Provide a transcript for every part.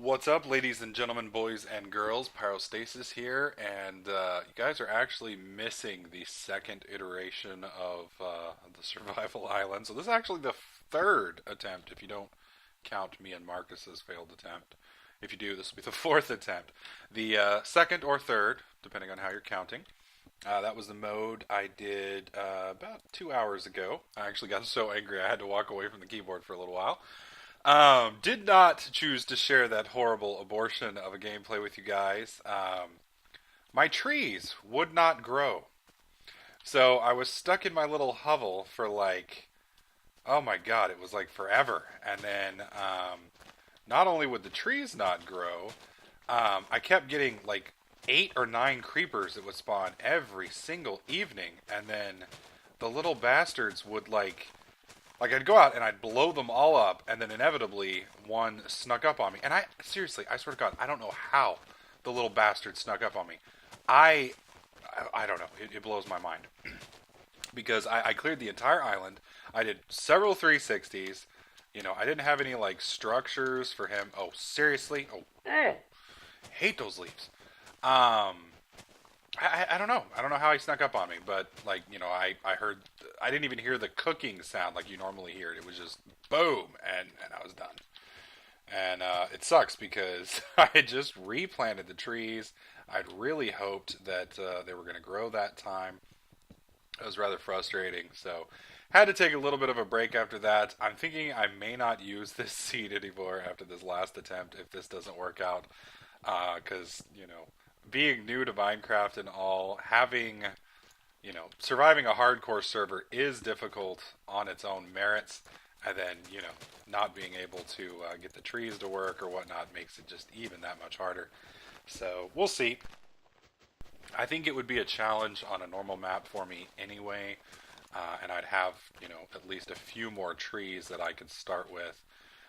What's up, ladies and gentlemen, boys and girls? Pyrostasis here, and you guys are actually missing the second iteration of the Survival Island. So this is actually the third attempt, if you don't count me and Marcus's failed attempt. If you do, this will be the fourth attempt. The second or third, depending on how you're counting. That was the mode I did about 2 hours ago. I actually got so angry I had to walk away from the keyboard for a little while. Did not choose to share that horrible abortion of a gameplay with you guys. My trees would not grow. So I was stuck in my little hovel for like, oh my god, it was like forever. And then not only would the trees not grow, I kept getting like 8 or 9 creepers that would spawn every single evening. And then the little bastards would like I'd go out and I'd blow them all up, and then inevitably one snuck up on me. And I seriously, I swear to God, I don't know how the little bastard snuck up on me. I I don't know. It blows my mind because I cleared the entire island. I did several 360s. You know, I didn't have any like structures for him. Oh, seriously? Oh, hate those leaves. Um, I don't know. I don't know how he snuck up on me, but like I heard. I didn't even hear the cooking sound like you normally hear it. It was just boom, and I was done. And it sucks because I had just replanted the trees. I'd really hoped that they were going to grow that time. It was rather frustrating, so had to take a little bit of a break after that. I'm thinking I may not use this seed anymore after this last attempt if this doesn't work out, because being new to Minecraft and all, having surviving a hardcore server is difficult on its own merits, and then not being able to get the trees to work or whatnot makes it just even that much harder. So we'll see. I think it would be a challenge on a normal map for me anyway, and I'd have at least a few more trees that I could start with.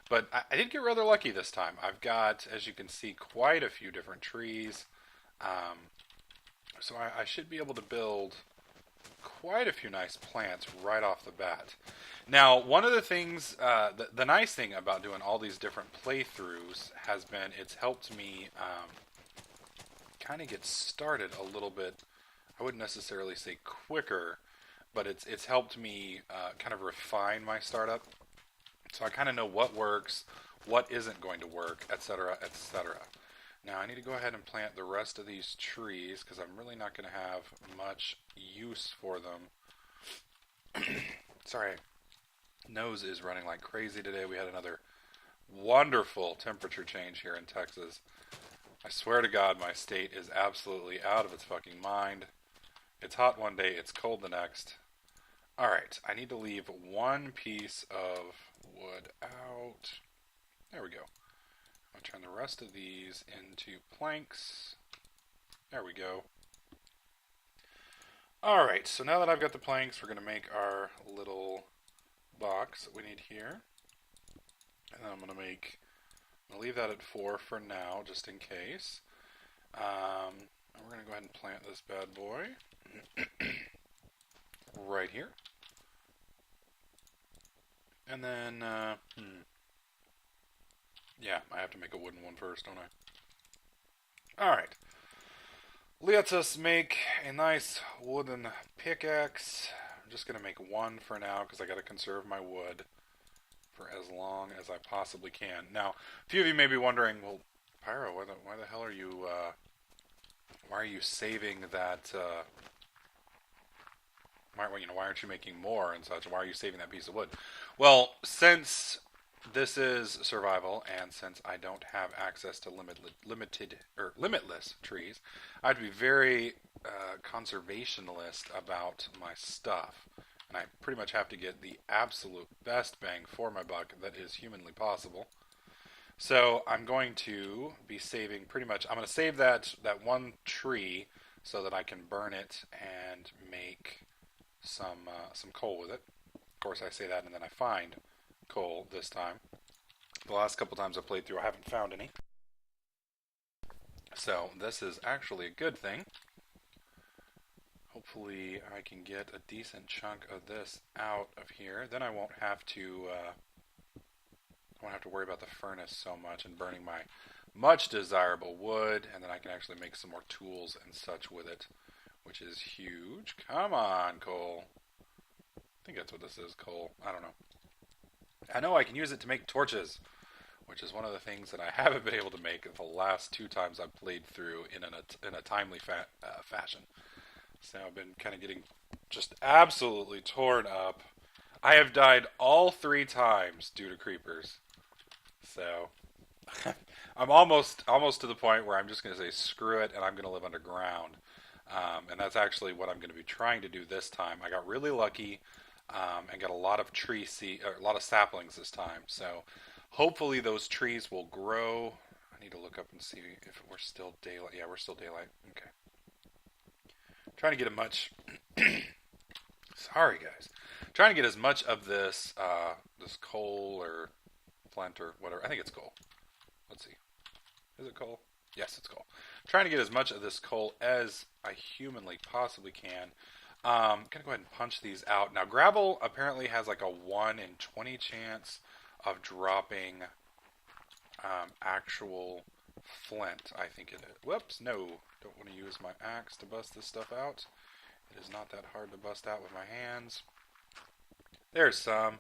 But I did get rather lucky this time. I've got, as you can see, quite a few different trees. Um, so I should be able to build quite a few nice plants right off the bat. Now, one of the things, the nice thing about doing all these different playthroughs has been it's helped me kind of get started a little bit. I wouldn't necessarily say quicker, but it's helped me kind of refine my startup. So I kind of know what works, what isn't going to work, etc., etc. Now I need to go ahead and plant the rest of these trees because I'm really not going to have much use for them. Sorry, nose is running like crazy today. We had another wonderful temperature change here in Texas. I swear to God, my state is absolutely out of its fucking mind. It's hot one day, it's cold the next. Alright, I need to leave one piece of wood out. There we go. I'll turn the rest of these into planks. There we go. Alright, so now that I've got the planks, we're going to make our little box that we need here. And then I'm going to leave that at 4 for now, just in case. And we're going to go ahead and plant this bad boy right here. And then, yeah, I have to make a wooden one first, don't I? Alright. Let us make a nice wooden pickaxe. I'm just going to make one for now because I got to conserve my wood for as long as I possibly can. Now, a few of you may be wondering, well, Pyro, why the hell are you, why are you saving that, why aren't you making more and such? Why are you saving that piece of wood? Well, since this is survival, and since I don't have access to limitless trees, I have to be very conservationalist about my stuff, and I pretty much have to get the absolute best bang for my buck that is humanly possible. So I'm going to be saving pretty much. I'm going to save that one tree so that I can burn it and make some coal with it. Of course, I say that and then I find coal this time. The last couple times I played through, I haven't found any. So this is actually a good thing. Hopefully I can get a decent chunk of this out of here. Then I won't have to I won't have to worry about the furnace so much and burning my much desirable wood, and then I can actually make some more tools and such with it, which is huge. Come on, coal. I think that's what this is, coal. I don't know. I know I can use it to make torches, which is one of the things that I haven't been able to make the last two times I've played through in a timely fashion. So I've been kind of getting just absolutely torn up. I have died all three times due to creepers. So I'm almost to the point where I'm just going to say screw it and I'm going to live underground. And that's actually what I'm going to be trying to do this time. I got really lucky and got a lot of a lot of saplings this time. So hopefully those trees will grow. I need to look up and see if we're still daylight. Yeah, we're still daylight. Okay. Trying to get a much. Sorry, guys. Trying to get as much of this coal or flint or whatever. I think it's coal. Let's see. Is it coal? Yes, it's coal. Trying to get as much of this coal as I humanly possibly can. I'm gonna go ahead and punch these out. Now, gravel apparently has like a 1 in 20 chance of dropping actual flint. I think it is. Whoops, no. Don't want to use my axe to bust this stuff out. It is not that hard to bust out with my hands. There's some.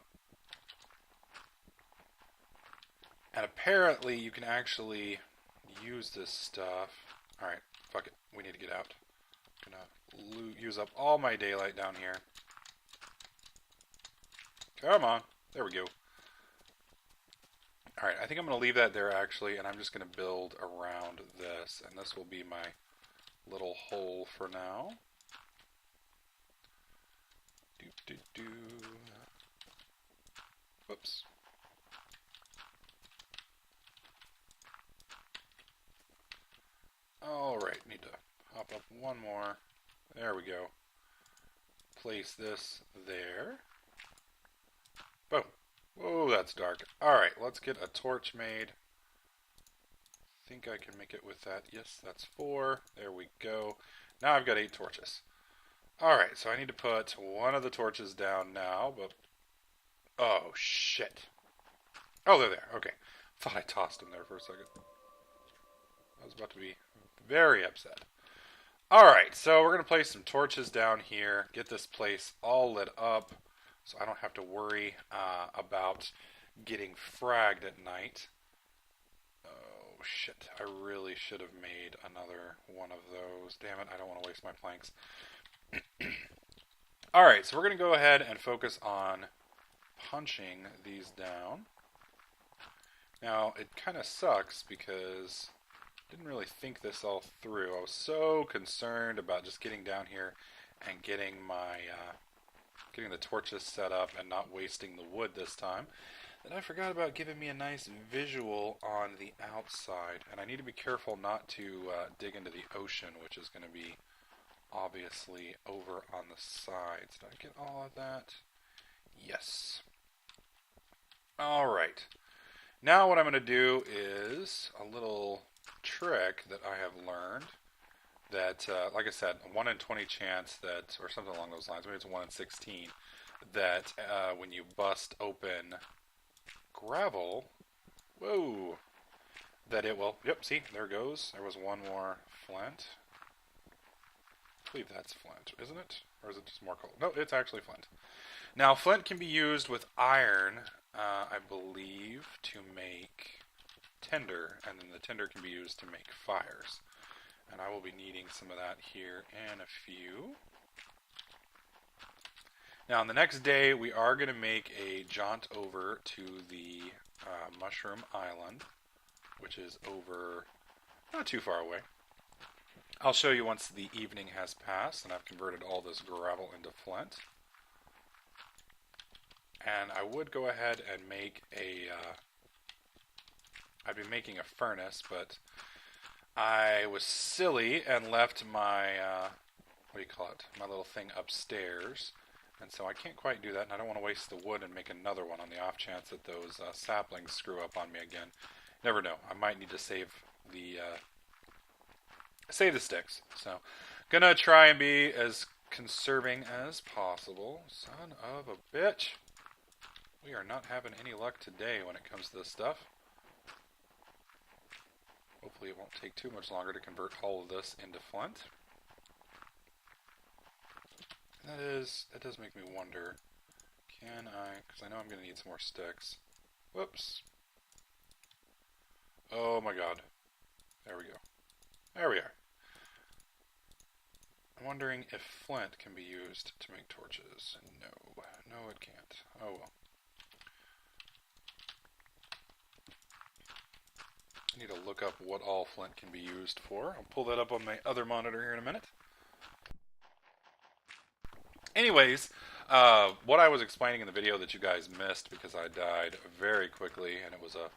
And apparently you can actually use this stuff. Alright, fuck it. We need to get out. I'm gonna use up all my daylight down here. Come on. There we go. Alright, I think I'm going to leave that there actually, and I'm just going to build around this. And this will be my little hole for now. Do. Whoops. Alright, need to hop up one more. There we go. Place this there. Boom. Whoa, that's dark. Alright, let's get a torch made. Think I can make it with that. Yes, that's 4. There we go. Now I've got 8 torches. Alright, so I need to put one of the torches down now, but... Oh, shit. Oh, they're there. Okay. Thought I tossed them there for a second. I was about to be very upset. Alright, so we're going to place some torches down here, get this place all lit up, so I don't have to worry about getting fragged at night. Oh, shit. I really should have made another one of those. Damn it, I don't want to waste my planks. Alright, so we're going to go ahead and focus on punching these down. Now, it kind of sucks because I didn't really think this all through. I was so concerned about just getting down here and getting my getting the torches set up and not wasting the wood this time that I forgot about giving me a nice visual on the outside. And I need to be careful not to dig into the ocean, which is going to be obviously over on the sides. Did I get all of that? Yes. Alright. Now what I'm going to do is a little trick that I have learned that, like I said, a 1 in 20 chance that, or something along those lines, maybe it's a 1 in 16, that when you bust open gravel, whoa, that it will, yep, see, there goes. There was one more flint. I believe that's flint, isn't it? Or is it just more coal? No, it's actually flint. Now, flint can be used with iron, I believe, to make tinder, and then the tinder can be used to make fires. And I will be needing some of that here in a few. Now, on the next day, we are going to make a jaunt over to the Mushroom Island, which is over not too far away. I'll show you once the evening has passed and I've converted all this gravel into flint. And I would go ahead and make a... I'd be making a furnace, but I was silly and left my... what do you call it? My little thing upstairs. And so I can't quite do that, and I don't want to waste the wood and make another one on the off chance that those saplings screw up on me again. Never know. I might need to save the sticks. So, gonna try and be as conserving as possible. Son of a bitch. We are not having any luck today when it comes to this stuff. Hopefully it won't take too much longer to convert all of this into flint. And that does make me wonder, can I, because I know I'm going to need some more sticks. Whoops. Oh my god. There we go. There we are. I'm wondering if flint can be used to make torches. No. No, it can't. Oh well. I need to look up what all flint can be used for. I'll pull that up on my other monitor here in a minute. Anyways, what I was explaining in the video that you guys missed because I died very quickly, and it was a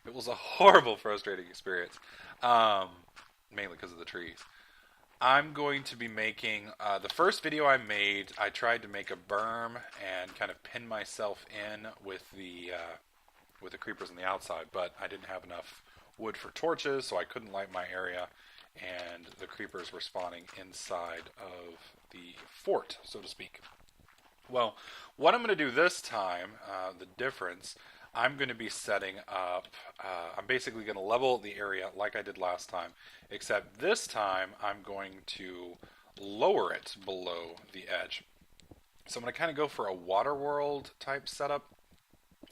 it was a horrible, frustrating experience, mainly because of the trees. I'm going to be making the first video I made. I tried to make a berm and kind of pin myself in with the creepers on the outside, but I didn't have enough wood for torches, so I couldn't light my area, and the creepers were spawning inside of the fort, so to speak. Well, what I'm going to do this time, the difference, I'm going to be setting up, I'm basically going to level the area like I did last time, except this time I'm going to lower it below the edge. So I'm going to kind of go for a water world type setup.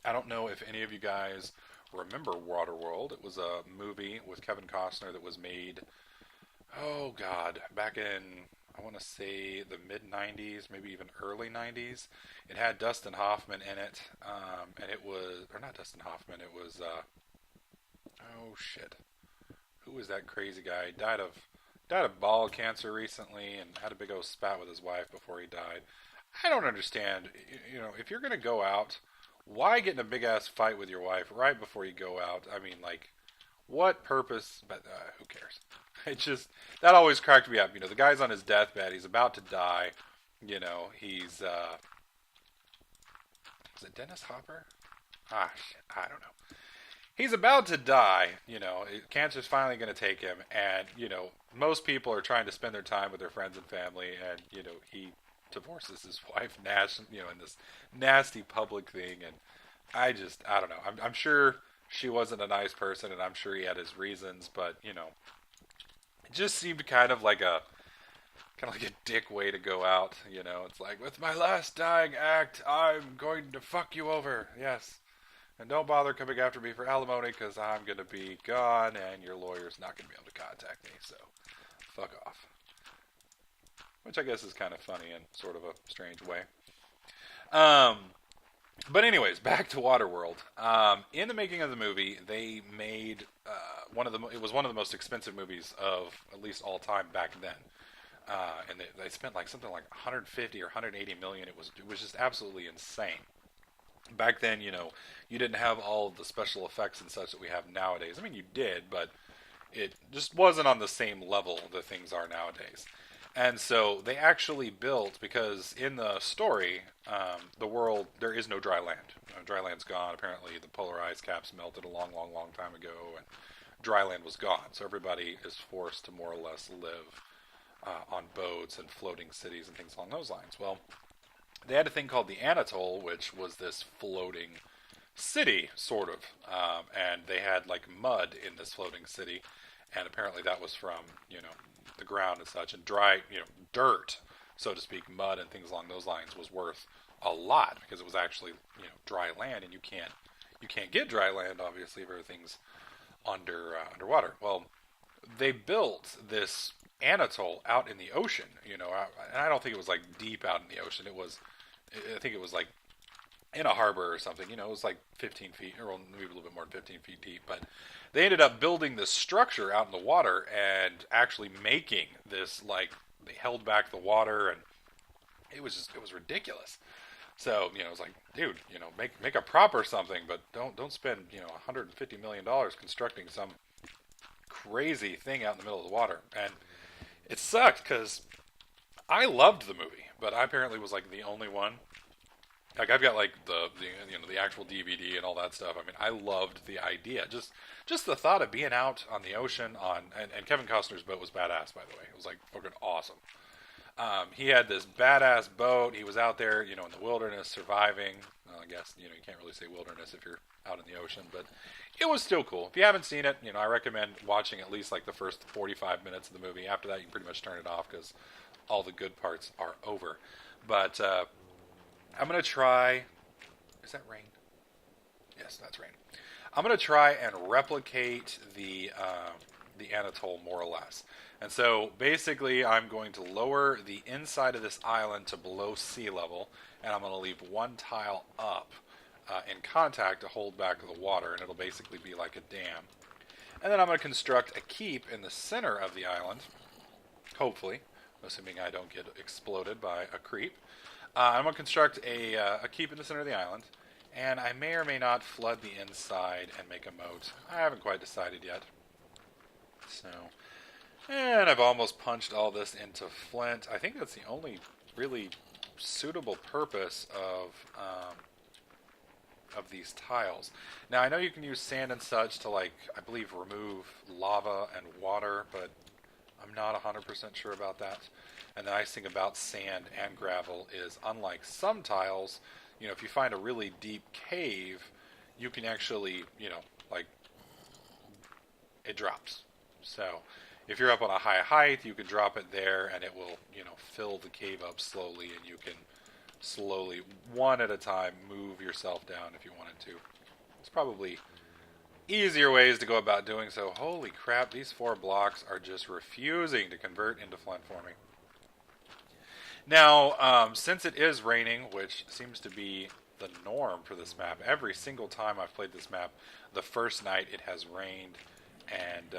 I don't know if any of you guys remember Waterworld. It was a movie with Kevin Costner that was made, oh god, back in, I want to say the mid-90s, maybe even early 90s. It had Dustin Hoffman in it, and it was, or not Dustin Hoffman, it was, oh shit, who was that crazy guy? He died of ball cancer recently and had a big old spat with his wife before he died. I don't understand, you know, if you're going to go out, why get in a big ass fight with your wife right before you go out? I mean, like, what purpose? But who cares? It just, that always cracked me up. You know, the guy's on his deathbed. He's about to die. You know, he's, is it Dennis Hopper? Ah, shit, I don't know. He's about to die. You know, cancer's finally going to take him. And, you know, most people are trying to spend their time with their friends and family. And, you know, he divorces his wife, you know, in this nasty public thing. And I don't know. I'm sure she wasn't a nice person, and I'm sure he had his reasons, but, you know, it just seemed kind of like a dick way to go out, you know. It's like, with my last dying act, I'm going to fuck you over, yes. And don't bother coming after me for alimony, because I'm going to be gone, and your lawyer's not going to be able to contact me, so fuck off. Which I guess is kind of funny in sort of a strange way. But anyways, back to Waterworld. In the making of the movie, they made it was one of the most expensive movies of at least all time back then. And they spent like something like 150 or 180 million. It was just absolutely insane. Back then, you know, you didn't have all of the special effects and such that we have nowadays. I mean, you did, but it just wasn't on the same level that things are nowadays. And so they actually built, because in the story, the world, there is no dry land. Dry land's gone. Apparently the polar ice caps melted a long, long, long time ago, and dry land was gone. So everybody is forced to more or less live on boats and floating cities and things along those lines. Well, they had a thing called the Anatole, which was this floating city, sort of. And they had like mud in this floating city. And apparently that was from, you know, the ground and such, and dry, you know, dirt, so to speak, mud and things along those lines was worth a lot, because it was actually, you know, dry land, and you can't get dry land, obviously, if everything's underwater. Well, they built this Anatole out in the ocean, you know, and I don't think it was like deep out in the ocean. I think it was like in a harbor or something, you know. It was like 15 feet, or maybe a little bit more than 15 feet deep, but they ended up building this structure out in the water and actually making this, like, they held back the water, and it was ridiculous. So, you know, it was like, dude, you know, make a proper something, but don't spend, you know, $150 million constructing some crazy thing out in the middle of the water. And it sucked, because I loved the movie, but I apparently was like the only one. Like, I've got like the you know, the actual DVD and all that stuff. I mean, I loved the idea. Just the thought of being out on the ocean and Kevin Costner's boat was badass, by the way. It was like fucking awesome. He had this badass boat. He was out there, in the wilderness surviving. Well, I guess, you can't really say wilderness if you're out in the ocean, but it was still cool. If you haven't seen it, I recommend watching at least like the first 45 minutes of the movie. After that, you can pretty much turn it off because all the good parts are over. But I'm going to try. Is that rain? Yes, that's rain. I'm going to try and replicate the Anatole more or less. And so basically I'm going to lower the inside of this island to below sea level, and I'm going to leave one tile up in contact to hold back the water, and it'll basically be like a dam. And then I'm going to construct a keep in the center of the island, hopefully, assuming I don't get exploded by a creep. I'm going to construct a keep in the center of the island, and I may or may not flood the inside and make a moat. I haven't quite decided yet. So, and I've almost punched all this into flint. I think that's the only really suitable purpose of these tiles. Now, I know you can use sand and such to, like, I believe remove lava and water, but I'm not 100% sure about that. And the nice thing about sand and gravel is, unlike some tiles, if you find a really deep cave, you can actually, like, it drops. So, if you're up on a high height, you can drop it there, and it will, fill the cave up slowly, and you can slowly, one at a time, move yourself down if you wanted to. It's probably easier ways to go about doing so. Holy crap, these 4 blocks are just refusing to convert into flint for me. Now, since it is raining, which seems to be the norm for this map, every single time I've played this map, the first night it has rained, and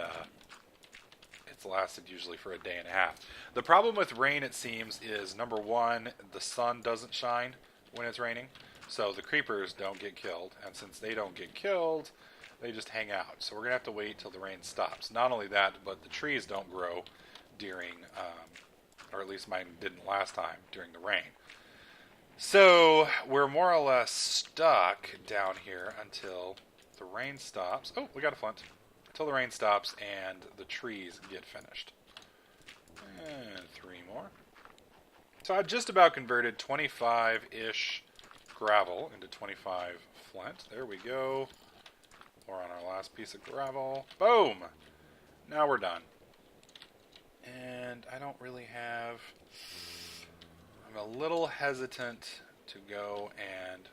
it's lasted usually for a day and a half. The problem with rain, it seems, is number one, the sun doesn't shine when it's raining, so the creepers don't get killed, and since they don't get killed, they just hang out. So we're going to have to wait till the rain stops. Not only that, but the trees don't grow during, or at least mine didn't last time, during the rain. So we're more or less stuck down here until the rain stops. Oh, we got a flint. Until the rain stops and the trees get finished. And 3 more. So I've just about converted 25-ish gravel into 25 flint. There we go. We're on our last piece of gravel. Boom! Now we're done. And I don't really have... I'm a little hesitant to go and...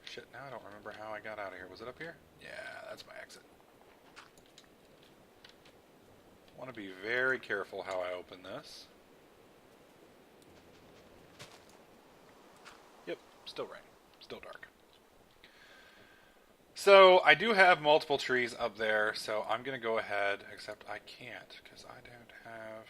Shit, now I don't remember how I got out of here. Was it up here? Yeah, that's my exit. I want to be very careful how I open this. Yep, still rain. Still dark. So, I do have multiple trees up there, so I'm going to go ahead, except I can't, because I don't have...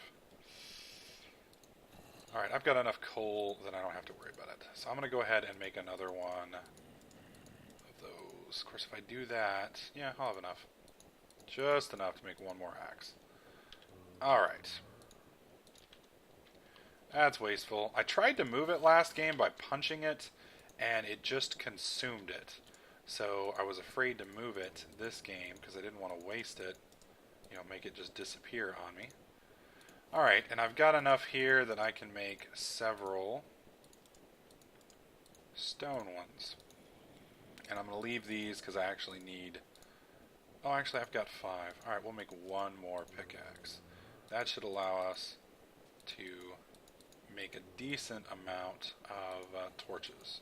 Alright, I've got enough coal that I don't have to worry about it. So I'm going to go ahead and make another one of those. Of course, if I do that, yeah, I'll have enough. Just enough to make one more axe. Alright. That's wasteful. I tried to move it last game by punching it, and it just consumed it. So I was afraid to move it this game because I didn't want to waste it, make it just disappear on me. Alright, and I've got enough here that I can make several stone ones. And I'm going to leave these because I actually need... Oh, actually I've got 5. Alright, we'll make one more pickaxe. That should allow us to make a decent amount of torches.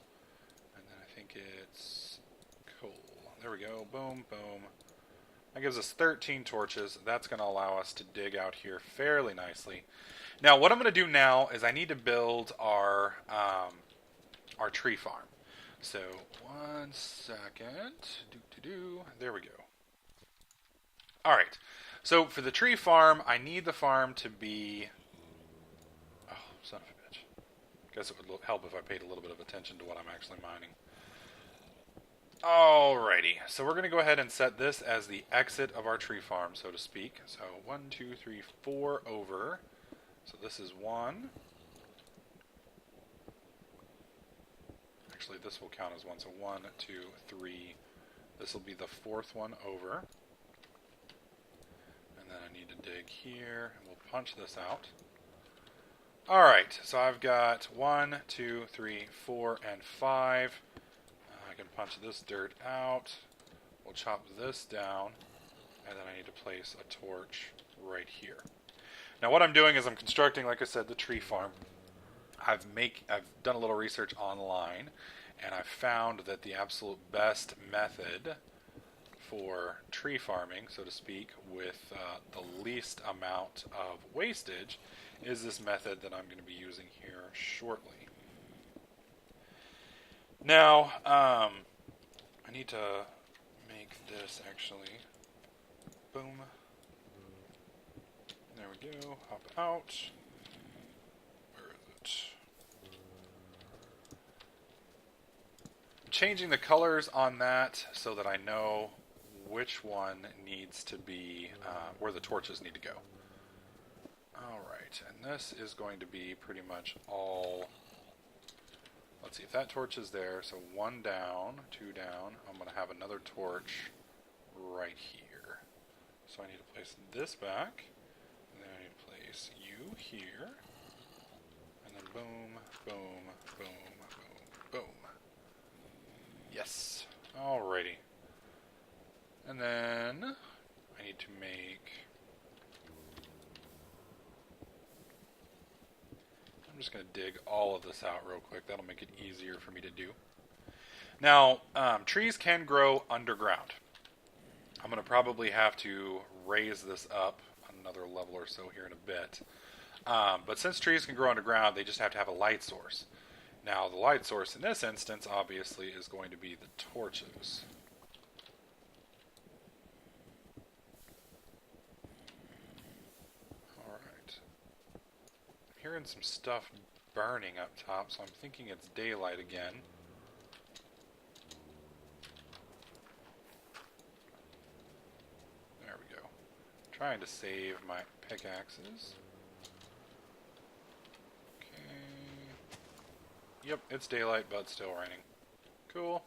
And then I think it's coal. There we go. Boom, boom. That gives us 13 torches. That's going to allow us to dig out here fairly nicely. Now, what I'm going to do now is I need to build our tree farm. So, 1 second. There we go. Alright. So, for the tree farm, I need the farm to be... Oh, son of a bitch. Guess it would help if I paid a little bit of attention to what I'm actually mining. Alrighty, so we're going to go ahead and set this as the exit of our tree farm, so to speak. So 1, 2, 3, 4 over. So this is 1. Actually, this will count as 1. So 1, 2, 3. This will be the 4th one over. And then I need to dig here, and we'll punch this out. Alright, so I've got 1, 2, 3, 4, and 5. I can punch this dirt out. We'll chop this down. And then I need to place a torch right here. Now what I'm doing is I'm constructing, like I said, the tree farm. I've done a little research online, and I've found that the absolute best method for tree farming, so to speak, with the least amount of wastage, is this method that I'm going to be using here shortly. Now, I need to make this actually. Boom. There we go. Hop out. Where is it? I'm changing the colors on that so that I know which one needs to be, where the torches need to go. Alright, and this is going to be pretty much all. Let's see if that torch is there. So 1 down, 2 down. I'm going to have another torch right here. So I need to place this back. And then I need to place you here. And then boom, boom, boom, boom, boom. Yes. Alrighty. And then I need to make. I'm just going to dig all of this out real quick. That'll make it easier for me to do. Now, trees can grow underground. I'm going to probably have to raise this up another level or so here in a bit. But since trees can grow underground, they just have to have a light source. Now, the light source in this instance, obviously, is going to be the torches. Alright. I'm hearing some stuff burning up top, so I'm thinking it's daylight again. There we go. Trying to save my pickaxes. Yep, it's daylight, but still raining. Cool.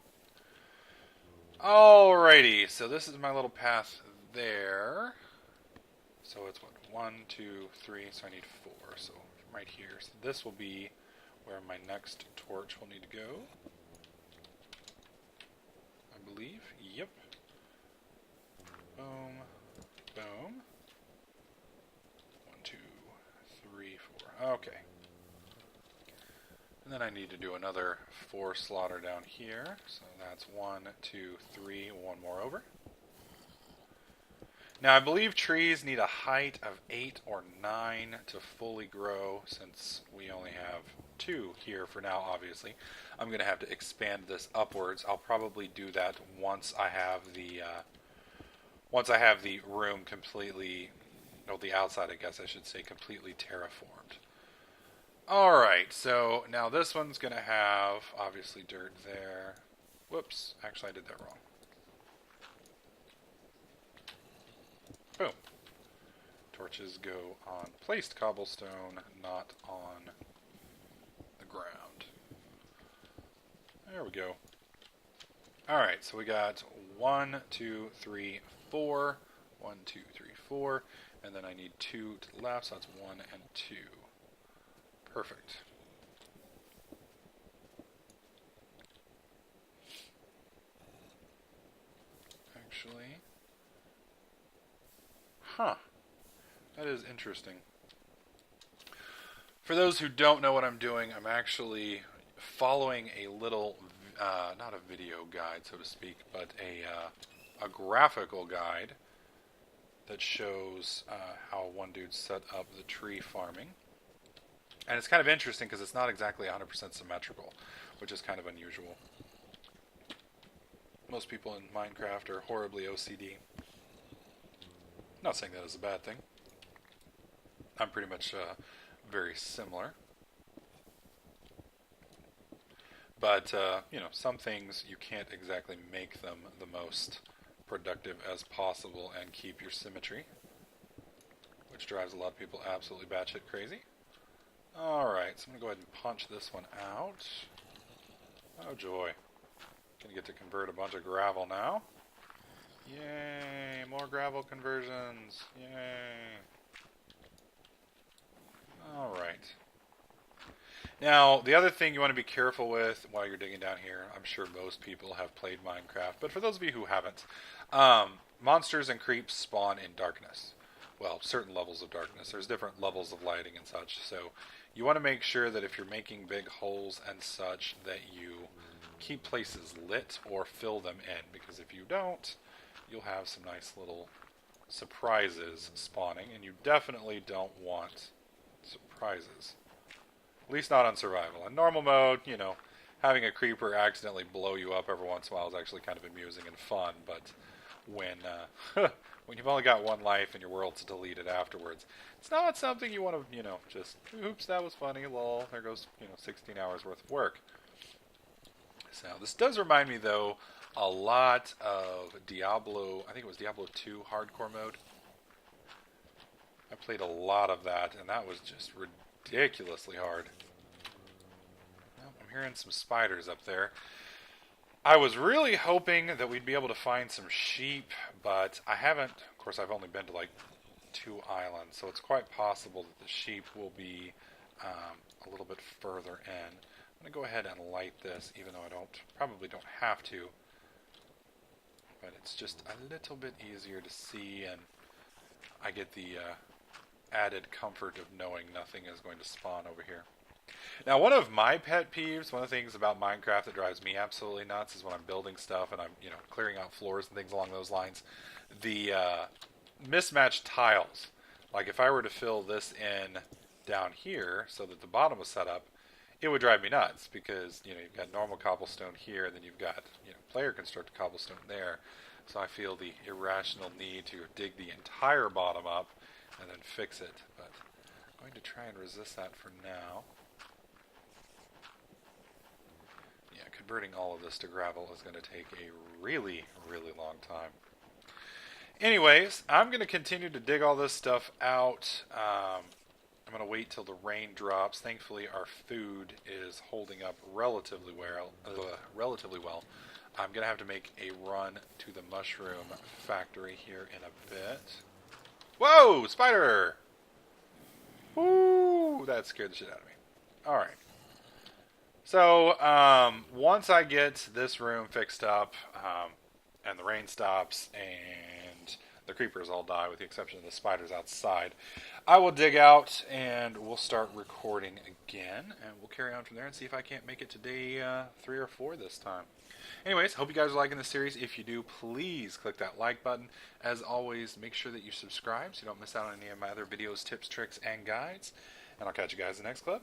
Alrighty, so this is my little path there. So it's what? 1, 2, 3, so I need 4. So right here. So this will be where my next torch will need to go. I believe. Yep. Boom. Boom. 1, 2, 3, 4. Okay. And then I need to do another 4 slaughter down here. So that's 1, 2, 3, 1 more over. Now I believe trees need a height of 8 or 9 to fully grow, since we only have 2 here for now, obviously. I'm going to have to expand this upwards. I'll probably do that once I have the room completely, or the outside I guess I should say, completely terraformed. Alright, so now this one's going to have, obviously, dirt there. Whoops, actually I did that wrong. Boom. Torches go on placed cobblestone, not on the ground. There we go. Alright, so we got 1, 2, 3, 4. 1, 2, 3, 4. And then I need 2 to the left, so that's 1 and 2. Perfect. Actually, that is interesting. For those who don't know what I'm doing, I'm actually following a little, not a video guide, so to speak, but a graphical guide that shows how one dude set up the tree farming. And it's kind of interesting because it's not exactly 100% symmetrical, which is kind of unusual. Most people in Minecraft are horribly OCD. Not saying that is a bad thing. I'm pretty much very similar. But, some things you can't exactly make them the most productive as possible and keep your symmetry, which drives a lot of people absolutely batshit crazy. Alright, so I'm going to go ahead and punch this one out. Oh joy. Gonna get to convert a bunch of gravel now. Yay, more gravel conversions. Yay. Alright. Now, the other thing you want to be careful with while you're digging down here, I'm sure most people have played Minecraft, but for those of you who haven't, monsters and creeps spawn in darkness. Well, certain levels of darkness. There's different levels of lighting and such, so you want to make sure that if you're making big holes and such, that you keep places lit or fill them in, because if you don't, you'll have some nice little surprises spawning, and you definitely don't want surprises. At least not on survival. In normal mode, having a creeper accidentally blow you up every once in a while is actually kind of amusing and fun, but when when you've only got one life and your world's deleted afterwards, it's not something you want to, just, oops, that was funny, lol, there goes, 16 hours worth of work. So this does remind me, though, a lot of Diablo, I think it was Diablo 2 hardcore mode. I played a lot of that, and that was just ridiculously hard. Well, I'm hearing some spiders up there. I was really hoping that we'd be able to find some sheep, but I haven't. Of course, I've only been to like 2 islands, so it's quite possible that the sheep will be a little bit further in. I'm going to go ahead and light this, even though I probably don't have to. But it's just a little bit easier to see, and I get the added comfort of knowing nothing is going to spawn over here. Now, one of my pet peeves, one of the things about Minecraft that drives me absolutely nuts is when I'm building stuff and I'm, clearing out floors and things along those lines, the mismatched tiles. Like if I were to fill this in down here so that the bottom was set up, it would drive me nuts because, you've got normal cobblestone here, and then you've got, player constructed cobblestone there. So I feel the irrational need to dig the entire bottom up and then fix it. But I'm going to try and resist that for now. Yeah, converting all of this to gravel is going to take a really, really long time. Anyways, I'm going to continue to dig all this stuff out. I'm going to wait till the rain drops. Thankfully, our food is holding up relatively well. I'm going to have to make a run to the mushroom factory here in a bit. Whoa! Spider! Woo! That scared the shit out of me. Alright. So, once I get this room fixed up, and the rain stops, and the creepers all die, with the exception of the spiders outside, I will dig out, and we'll start recording again, and we'll carry on from there and see if I can't make it to day 3 or 4 this time. Anyways, hope you guys are liking this series. If you do, please click that like button. As always, make sure that you subscribe so you don't miss out on any of my other videos, tips, tricks, and guides. And I'll catch you guys in the next clip.